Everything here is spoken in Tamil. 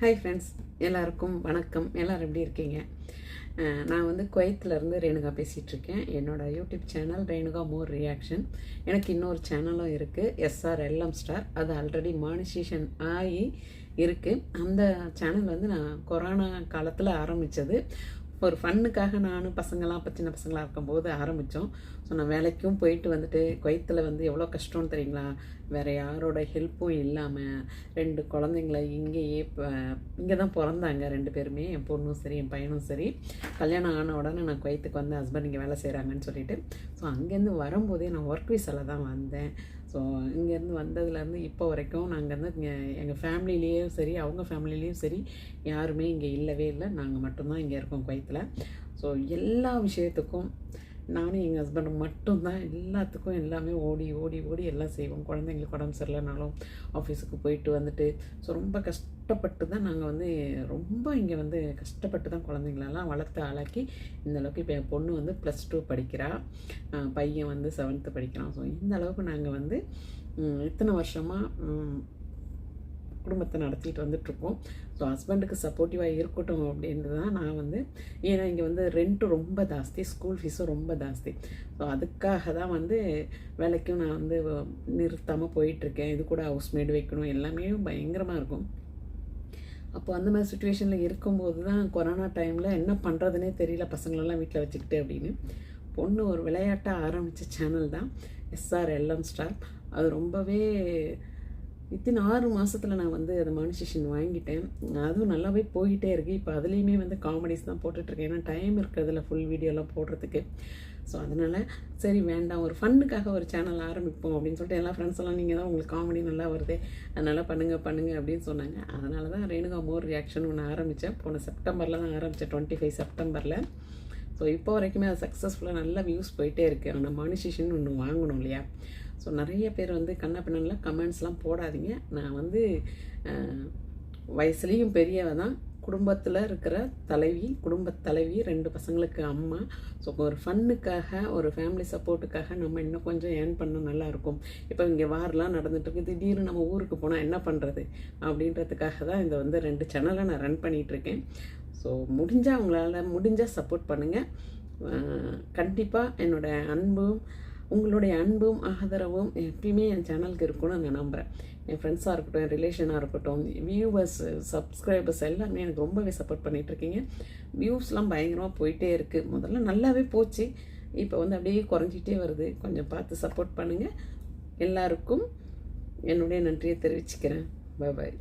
ஹாய் ஃப்ரெண்ட்ஸ், எல்லாருக்கும் வணக்கம். எல்லோரும் எப்படி இருக்கீங்க? நான் வந்து குவைத்திலேருந்து ரேணுகா பேசிகிட்ருக்கேன். என்னோடய யூடியூப் சேனல் ரேணுகா மோர் ரியாக்ஷன். எனக்கு இன்னொரு சேனலும் இருக்குது, எஸ்ஆர்எல்எம் ஸ்டார். அது ஆல்ரெடி மானிசேஷன் ஆகி இருக்குது. அந்த சேனல் வந்து நான் கொரோனா காலத்தில் ஆரம்பித்தது. ஒரு ஃபன்னுக்காக நானும் பசங்களாம் அப்போ சின்ன பசங்களாக இருக்கும்போது ஆரம்பித்தோம். ஸோ நான் வேலைக்கும் போயிட்டு வந்துட்டு குவைத்தில் வந்து எவ்வளோ கஷ்டம்னு தெரியுங்களா? வேறு யாரோட ஹெல்ப்பும் இல்லாமல் 2 குழந்தைங்கள இங்கேயே இங்கே தான் பிறந்தாங்க 2 பேருமே, என் பொண்ணும் சரி என் பையனும் சரி. கல்யாணம் ஆன உடனே நான் குவைத்துக்கு வந்து ஹஸ்பண்ட் இங்கே வேலை செய்கிறாங்கன்னு சொல்லிட்டு, ஸோ அங்கேருந்து வரும்போதே நான் ஒர்க் விசாவில் தான் வந்தேன். ஸோ இங்கேருந்து வந்ததுலேருந்து இப்போ வரைக்கும் நாங்கள் வந்து இங்கே எங்கள் ஃபேமிலிலேயும் சரி அவங்க ஃபேமிலிலேயும் சரி யாருமே இங்கே இல்லவே இல்லை. நாங்கள் மட்டும்தான் இங்கே இருக்கோம் குவைத்தில். ஸோ எல்லா விஷயத்துக்கும் நானும் எங்கள் ஹஸ்பண்டும் மட்டும்தான் எல்லாத்துக்கும் எல்லாமே ஓடி ஓடி ஓடி எல்லாம் செய்வோம். குழந்தைங்களுக்கு உடம்பு சரியில்லைனாலும் ஆஃபீஸுக்கு போயிட்டு வந்துட்டு ஸோ ரொம்ப கஷ்டப்பட்டு தான் நாங்கள் வந்து ரொம்ப இங்கே வந்து கஷ்டப்பட்டு தான் குழந்தைங்களெல்லாம் வளர்த்து ஆளாக்கி இந்த அளவுக்கு இப்போ என் பொண்ணு வந்து +2 படிக்கிறா, பையன் வந்து 7th படிக்கிறான். ஸோ இந்த அளவுக்கு நாங்கள் வந்து இத்தனை வருஷமாக குடும்பத்தை நடத்திட்டு வந்துட்ருக்கோம். ஸோ ஹஸ்பண்டுக்கு சப்போர்ட்டிவாக இருக்கட்டும் அப்படின்றது தான் நான் வந்து, ஏன்னா இங்கே வந்து ரெண்ட்டும் ரொம்ப ஜாஸ்தி, ஸ்கூல் ஃபீஸும் ரொம்ப ஜாஸ்தி. ஸோ அதுக்காக தான் வந்து வேலைக்கும் நான் வந்து நிறுத்தாமல் போயிட்டுருக்கேன். இது கூட ஹவுஸ்மேடு வைக்கணும், எல்லாமே பயங்கரமாக இருக்கும். அப்போ அந்த மாதிரி சுச்சுவேஷனில் இருக்கும்போது தான் கொரோனா டைமில் என்ன பண்ணுறதுனே தெரியல, பசங்களெல்லாம் வீட்டில் வச்சுக்கிட்டு அப்படின்னு. பொண்ணு ஒரு விளையாட்டாக ஆரம்பித்த சேனல் தான் எஸ்ஆர்எல்எம் ஸ்டார். அது ரொம்பவே வித்தின் 6 மாதத்தில் நான் வந்து அதை மானிசேஷன் வாங்கிட்டேன். அதுவும் நல்லாவே போய்கிட்டே இருக்குது. இப்போ அதுலேயுமே வந்து காமெடிஸ் தான் போட்டுட்ருக்கேன், ஏன்னா டைம் இருக்கிறதுல ஃபுல் வீடியோலாம் போடுறதுக்கு. ஸோ அதனால் சரி வேண்டாம், ஒரு ஃபன்னுக்காக ஒரு சேனல் ஆரம்பிப்போம் அப்படின்னு சொல்லிட்டு எல்லா ஃப்ரெண்ட்ஸ் எல்லாம் நீங்கள் தான் உங்களுக்கு காமெடி நல்லா வருது அதனால் பண்ணுங்கள் அப்படின்னு சொன்னாங்க. அதனால தான் ரேணுகா மோர் ரியாக்ஷன் ஒன்று ஆரம்பித்தேன். போன செப்டம்பரில் தான் ஆரம்பித்தேன், 25 செப்டம்பரில். ஸோ இப்போ வரைக்குமே அது சக்ஸஸ்ஃபுல்லாக நல்லா வியூஸ் போயிட்டே இருக்குது. ஆனால் மானிசேஷன் ஒன்று வாங்கணும் இல்லையா? ஸோ நிறைய பேர் வந்து கண்ணா பின்னெல்லாம் கமெண்ட்ஸ்லாம் போடாதீங்க. நான் வந்து வயசுலேயும் பெரியவ தான், குடும்பத்தில் இருக்கிற தலைவி, குடும்பத் தலைவி, 2 பசங்களுக்கு அம்மா. ஸோ ஒரு ஃபன்னுக்காக ஒரு ஃபேமிலி சப்போர்ட்டுக்காக நம்ம இன்னும் கொஞ்சம் ஏர்ன் பண்ணால் நல்லாயிருக்கும். இப்போ இங்கே வாரெலாம் நடந்துகிட்ருக்கு, திடீர்னு நம்ம ஊருக்கு போனால் என்ன பண்ணுறது அப்படின்றதுக்காக தான் இந்த வந்து 2 சேனலை நான் ரன் பண்ணிகிட்ருக்கேன். ஸோ முடிஞ்சால் உங்களால் முடிஞ்சால் சப்போர்ட் பண்ணுங்கள். கண்டிப்பாக உங்களுடைய அன்பும் ஆதரவும் எப்பயுமே என் சேனலுக்கு இருக்கும்னு நான் நம்புகிறேன். என் ஃப்ரெண்ட்ஸாக இருக்கட்டும், என் ரிலேஷனாக இருக்கட்டும், வியூவர்ஸ், சப்ஸ்கிரைபர்ஸ் எல்லாருமே எனக்கு ரொம்பவே சப்போர்ட் பண்ணிகிட்ருக்கீங்க. வியூஸ்லாம் பயங்கரமாக போயிட்டே இருக்குது. முதல்ல நல்லாவே போச்சு, இப்போ வந்து அப்படியே குறைஞ்சிட்டே வருது. கொஞ்சம் பார்த்து சப்போர்ட் பண்ணுங்கள். எல்லாருக்கும் என்னுடைய நன்றியை தெரிவிச்சுக்கிறேன். பாய்.